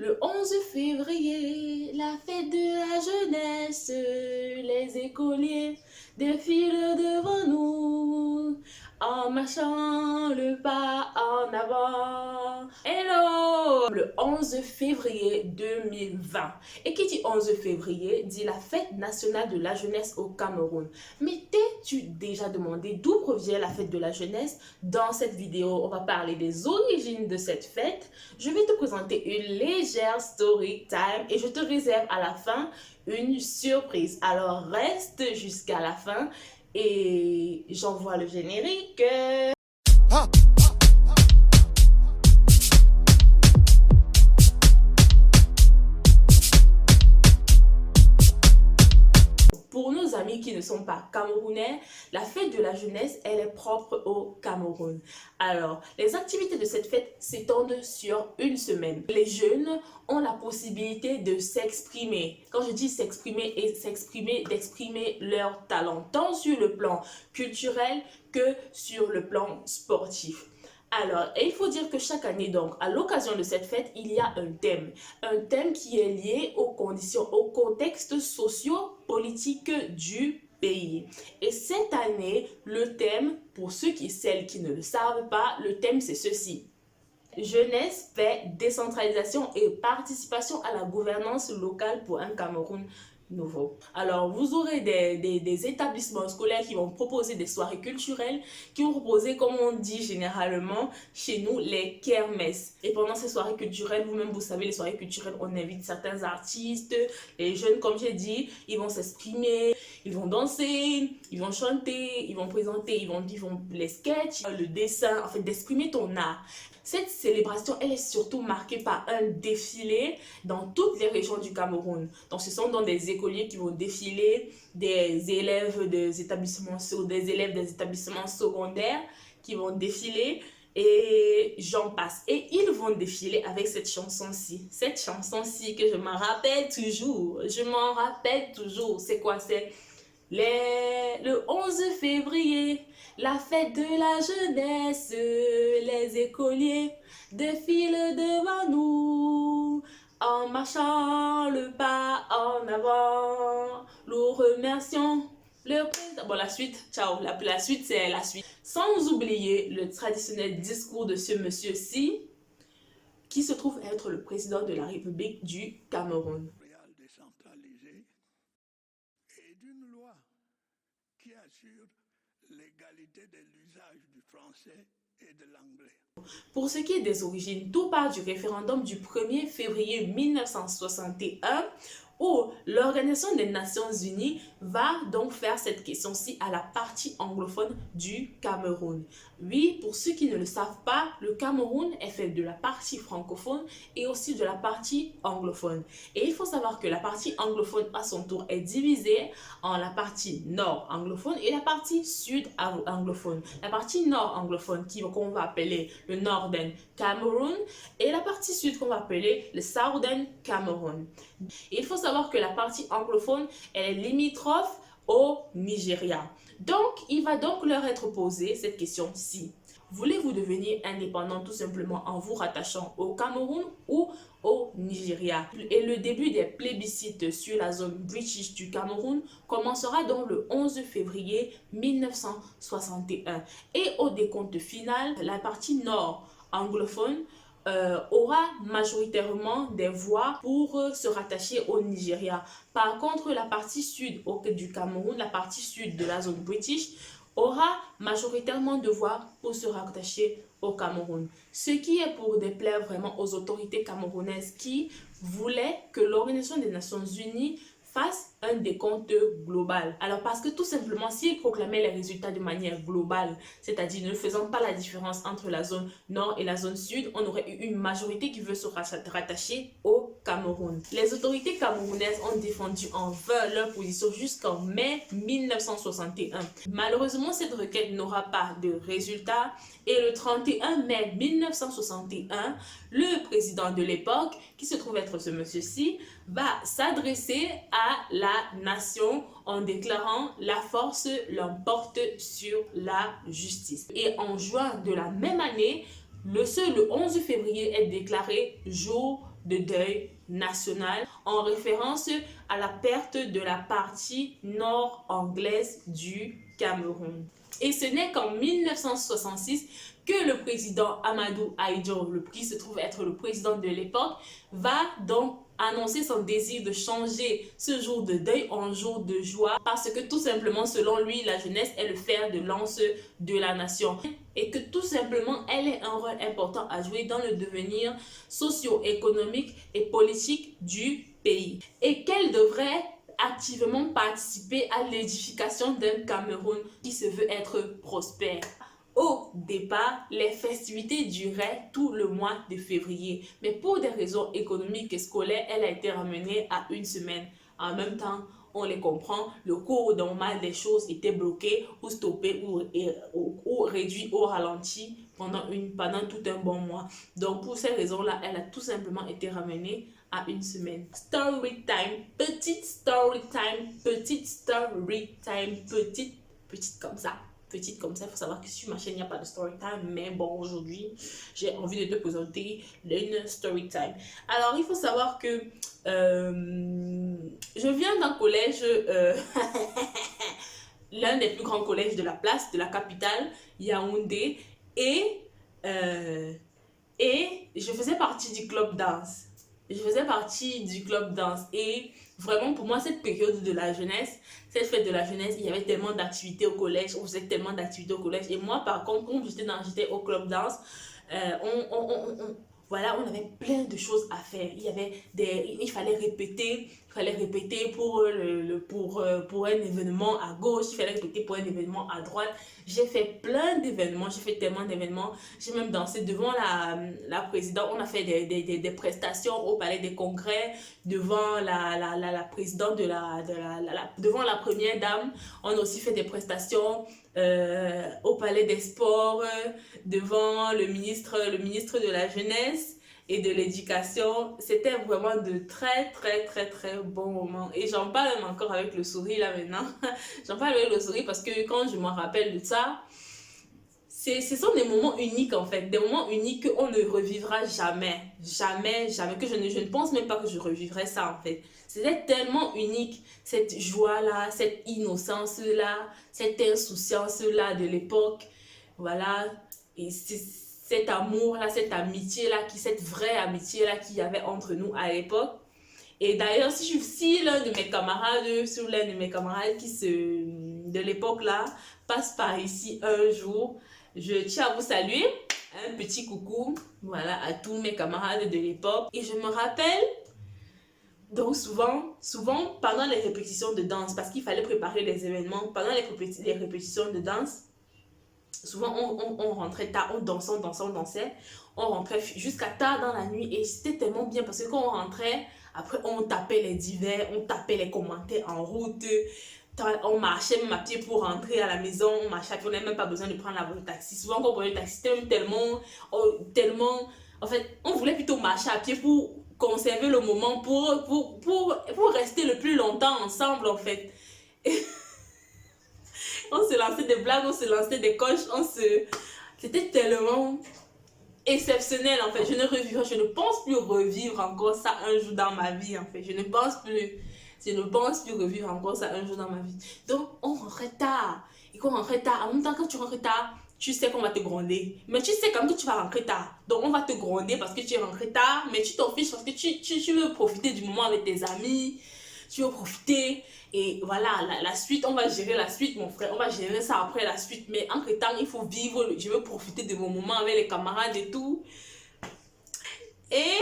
Le 11 février, la fête de la jeunesse, les écoliers défilent devant nous, en marchant le pas en avant. Hello! Le 11 février 2020. Et qui dit 11 février dit la fête nationale de la jeunesse au Cameroun. Mais t'es-tu déjà demandé d'où provient la fête de la jeunesse? Dans cette vidéo, on va parler des origines de cette fête. Je vais te présenter une légère story time et je te réserve à la fin une surprise. Alors reste jusqu'à la fin et j'envoie le générique. Pour nos amis qui ne sont pas camerounais, la fête de la jeunesse, elle est propre au Cameroun. Alors, les activités de cette fête s'étendent sur une semaine. Les jeunes ont la possibilité de s'exprimer. Quand je dis s'exprimer, d'exprimer leur talent, tant sur le plan culturel que sur le plan sportif. Alors, il faut dire que chaque année, donc, à l'occasion de cette fête, il y a un thème qui est lié aux conditions, au contexte socio-politique du pays. Et cette année, le thème, pour celles qui ne le savent pas, le thème c'est ceci. Jeunesse, paix, décentralisation et participation à la gouvernance locale pour un Cameroun nouveau. Alors, vous aurez des établissements scolaires qui vont proposer des soirées culturelles, qui vont proposer, comme on dit généralement chez nous, les kermesses. Et pendant ces soirées culturelles, vous-même, vous savez, les soirées culturelles, on invite certains artistes, les jeunes, comme j'ai dit, ils vont s'exprimer, ils vont danser, ils vont chanter, ils vont présenter, ils vont les sketchs, le dessin, en fait, d'exprimer ton art. Cette célébration, elle est surtout marquée par un défilé dans toutes les régions du Cameroun. Donc, ce sont donc des écoliers qui vont défiler, des élèves des établissements secondaires qui vont défiler et j'en passe. Et ils vont défiler avec cette chanson-ci. Cette chanson-ci que je m'en rappelle toujours. C'est quoi? C'est le 11 février, la fête de la jeunesse, les écoliers défilent devant nous, en marchant le pas en avant. Nous remercions le président. Bon, la suite, ciao. La suite, c'est la suite. Sans oublier le traditionnel discours de ce monsieur-ci, qui se trouve être le président de la République du Cameroun. Qui assure l'égalité de l'usage du français et de l'anglais. Pour ce qui est des origines, tout part du référendum du 1er février 1961 où l'Organisation des Nations Unies va donc faire cette question-ci à la partie anglophone du Cameroun. Oui, pour ceux qui ne le savent pas, le Cameroun est fait de la partie francophone et aussi de la partie anglophone. Et il faut savoir que la partie anglophone à son tour est divisée en la partie nord anglophone et la partie sud anglophone. La partie nord anglophone qu'on va appeler le Northern Cameroun et la partie sud qu'on va appeler le Southern Cameroun. Et il faut savoir que la partie anglophone elle est limitrophe au Nigeria. Donc, il va donc leur être posé cette question-ci. Voulez-vous devenir indépendant tout simplement en vous rattachant au Cameroun ou au Nigeria? Et le début des plébiscites sur la zone british du Cameroun commencera donc le 11 février 1961. Et au décompte final, la partie nord anglophone aura majoritairement des voix pour se rattacher au Nigeria. Par contre, la partie sud du Cameroun, la partie sud de la zone british, aura majoritairement de voix pour se rattacher au Cameroun. Ce qui est pour déplaire vraiment aux autorités camerounaises qui voulaient que l'Organisation des Nations Unies fasse un décompte global. Alors parce que tout simplement, s'ils proclamaient les résultats de manière globale, c'est-à-dire ne faisant pas la différence entre la zone nord et la zone sud, on aurait eu une majorité qui veut se rattacher au Cameroun. Les autorités camerounaises ont défendu en vain leur position jusqu'en mai 1961. Malheureusement, cette requête n'aura pas de résultat et le 31 mai 1961, le président de l'époque, qui se trouve être ce monsieur-ci, va s'adresser à la nation en déclarant la force l'emporte sur la justice. Et en juin de la même année, le 11 février est déclaré jour de deuil national en référence à la perte de la partie nord-anglaise du Cameroun. Et ce n'est qu'en 1966 que le président Amadou Ahidjo, qui se trouve être le président de l'époque, va donc annoncer son désir de changer ce jour de deuil en jour de joie parce que tout simplement, selon lui, la jeunesse est le fer de lance de la nation et que tout simplement, elle a un rôle important à jouer dans le devenir socio-économique et politique du pays et qu'elle devrait activement participer à l'édification d'un Cameroun qui se veut être prospère. Au départ, les festivités duraient tout le mois de février, mais pour des raisons économiques et scolaires, elle a été ramenée à une semaine. En même temps, on les comprend, le cours normal des choses était bloqué ou stoppé ou réduit au ralenti pendant tout un bon mois. Donc pour ces raisons-là, elle a tout simplement été ramenée à une semaine. Story time, petite story time, petite story time, petite comme ça. Petite comme ça, il faut savoir que sur ma chaîne, il n'y a pas de story time, mais bon, aujourd'hui, j'ai envie de te présenter une story time. Alors, il faut savoir que je viens d'un collège, l'un des plus grands collèges de la place, de la capitale, Yaoundé, et je faisais partie du club danse. Et vraiment pour moi cette période de la jeunesse, cette fête de la jeunesse, il y avait tellement d'activités au collège, on faisait tellement d'activités au collège. Et moi par contre, quand j'étais au club danse, voilà, on avait plein de choses à faire. Il fallait répéter pour un événement à gauche, il fallait répéter pour un événement à droite. J'ai fait plein d'événements, j'ai fait tellement d'événements. J'ai même dansé devant la présidente. On a fait des prestations au palais des congrès devant la présidente devant la première dame. On a aussi fait des prestations au palais des sports devant le ministre de la jeunesse et de l'éducation. C'était vraiment de très bons moments et j'en parle même encore avec le sourire là maintenant. J'en parle avec le sourire parce que quand je me rappelle de ça, ce sont des moments uniques en fait, des moments uniques qu'on ne revivra jamais, que je ne pense même pas que je revivrai ça en fait. C'était tellement unique, cette joie-là, cette innocence-là, cette insouciance-là de l'époque, voilà, et cet amour-là, cette amitié-là, cette vraie amitié-là qu'il y avait entre nous à l'époque. Et d'ailleurs, si l'un de mes camarades de l'époque là, passe par ici un jour, je tiens à vous saluer, un petit coucou, voilà, à tous mes camarades de l'époque. Et je me rappelle, donc souvent pendant les répétitions de danse, parce qu'il fallait préparer les événements, pendant les répétitions de danse, souvent on rentrait tard, on dansait, on rentrait jusqu'à tard dans la nuit et c'était tellement bien parce que quand on rentrait, après on tapait les divers, on tapait les commentaires en route, on marchait même à pied pour rentrer à la maison, on marchait à pied, on n'avait même pas besoin de prendre la voie de taxi. Souvent quand on prenait le taxi, c'était même tellement, en fait, on voulait plutôt marcher à pied pour conserver le moment, pour rester le plus longtemps ensemble en fait. On se lançait des blagues, on se lançait des coches, c'était tellement exceptionnel en fait. Je ne pense plus revivre encore ça un jour dans ma vie en fait. Je ne pense plus revivre encore ça un jour dans ma vie. Donc on rentrait tard. Et quand on rentrait tard, en même temps quand tu rentres tard, tu sais qu'on va te gronder. Mais tu sais quand même que tu vas rentrer tard. Donc on va te gronder parce que tu es rentré tard, mais tu t'en fiches parce que tu veux profiter du moment avec tes amis. Tu veux profiter et voilà, la suite, on va gérer la suite mon frère, on va gérer ça après la suite, mais entre temps il faut vivre, je veux profiter de mon moment avec les camarades et tout. Et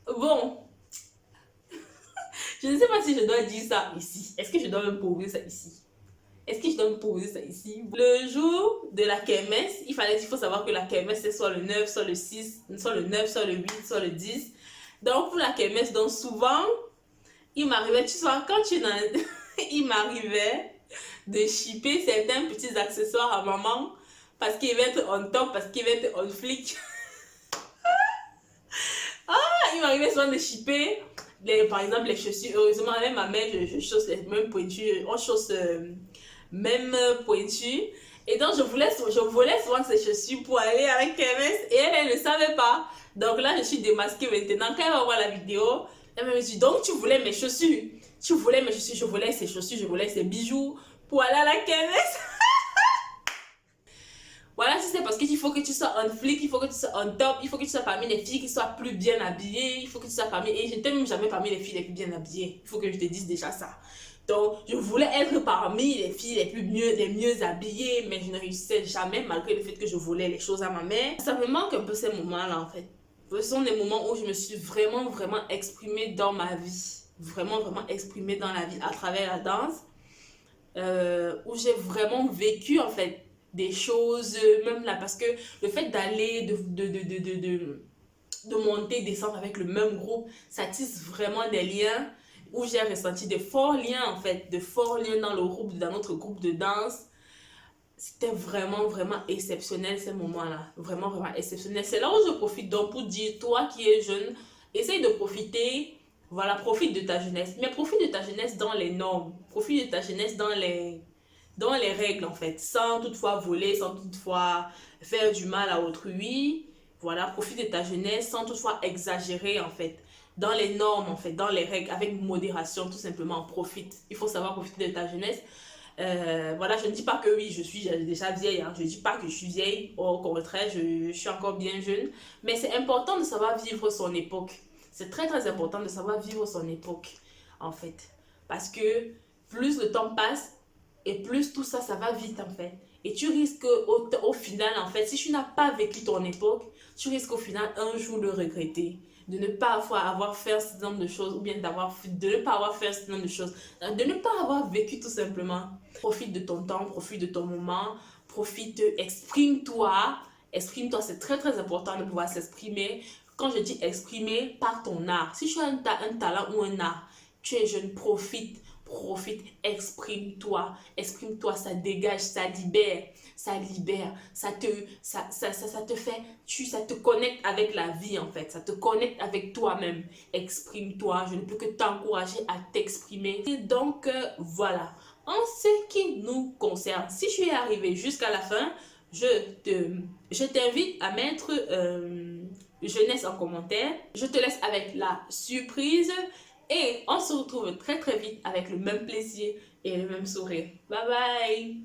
bon, je ne sais pas si je dois dire ça ici, est-ce que je dois me poser ça ici? Le jour de la kermesse, il faut savoir que la kermesse c'est soit le 9, soit le 6, soit le 9, soit le 8, soit le 10. Donc pour la kermesse, donc souvent il m'arrivait, il m'arrivait de shipper certains petits accessoires à maman parce qu'il va être on top, parce qu'il va être on flic. Il m'arrivait souvent de shipper, par exemple, les chaussures. Heureusement, avec ma mère, je chausse les mêmes pointures, on chausse même pointures. Et donc, je volais souvent ses chaussures pour aller à la kermesse et elle ne savait pas. Donc là, je suis démasquée maintenant. Quand elle va voir la vidéo, elle me dit, donc tu voulais mes chaussures. Tu voulais mes chaussures, je voulais ses chaussures, je voulais ses bijoux pour aller à la kermesse. Voilà, c'est parce qu'il faut que tu sois un flic, il faut que tu sois un top, il faut que tu sois parmi les filles qui soient plus bien habillées, il faut que tu sois parmi... Et je n'étais même jamais parmi les filles les plus bien habillées. Il faut que je te dise déjà ça. Donc, je voulais être parmi les filles les mieux habillées, mais je ne réussissais jamais malgré le fait que je volais les choses à ma mère. Ça me manque un peu ces moments-là en fait. Ce sont des moments où je me suis vraiment exprimée dans ma vie. Vraiment exprimée dans la vie à travers la danse. Où j'ai vraiment vécu en fait des choses, même là, parce que le fait d'aller, de monter, descendre avec le même groupe, ça tisse vraiment des liens où j'ai ressenti de forts liens en fait, de forts liens dans notre groupe de danse. C'était vraiment exceptionnel ces moments-là, vraiment exceptionnel. C'est là où je profite donc pour dire, toi qui es jeune, essaye de profiter, voilà, profite de ta jeunesse, mais profite de ta jeunesse dans les normes, profite de ta jeunesse dans les règles en fait, sans toutefois voler, sans toutefois faire du mal à autrui. Voilà, profite de ta jeunesse sans toutefois exagérer en fait, dans les normes en fait, dans les règles, avec modération tout simplement, profite. Il faut savoir profiter de ta jeunesse. Voilà, je ne dis pas que oui, je suis déjà vieille, hein. Je ne dis pas que je suis vieille, au contraire, je suis encore bien jeune. Mais c'est important de savoir vivre son époque. C'est très important de savoir vivre son époque en fait. Parce que plus le temps passe, et plus tout ça, ça va vite en fait. Et tu risques au final en fait, si tu n'as pas vécu ton époque, tu risques au final un jour de regretter. De ne pas avoir fait un certain nombre de choses, ou bien de ne pas avoir fait un certain nombre de choses. De ne pas avoir vécu tout simplement. Profite de ton temps, profite de ton moment, profite, exprime-toi. Exprime-toi, c'est très important de pouvoir s'exprimer. Quand je dis exprimer, par ton art. Si tu as un talent ou un art, tu es jeune, profite, exprime-toi, ça dégage, ça libère, ça te connecte avec la vie en fait, ça te connecte avec toi-même. Exprime-toi, je ne peux que t'encourager à t'exprimer. Et donc voilà, en ce qui nous concerne, si tu es arrivé jusqu'à la fin, je t'invite à mettre jeunesse en commentaire. Je te laisse avec la surprise. Et on se retrouve très vite avec le même plaisir et le même sourire. Bye bye!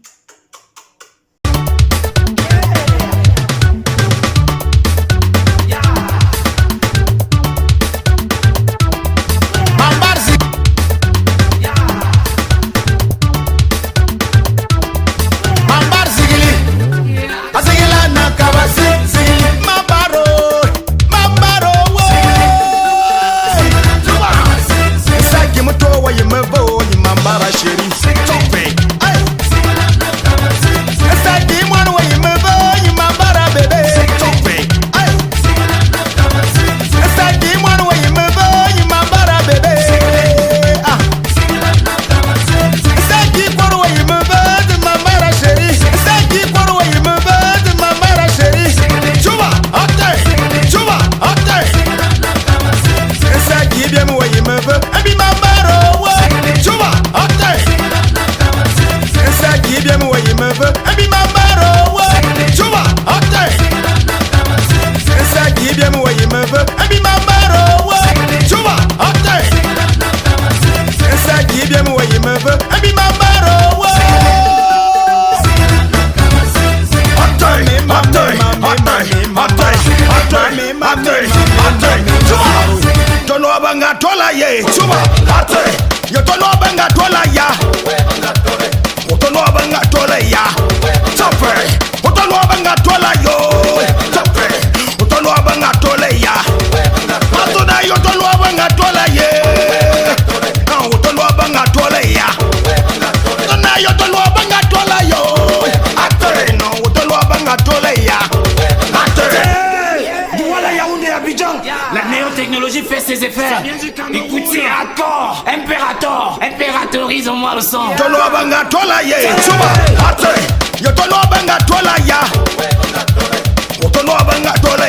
La néotechnologie fait ses effets. Écoutez, accord, impérator, impératorise-moi le son. Tolo banga tola ye, chuba, ate. Yo tolo banga tola ya. Tolo banga tola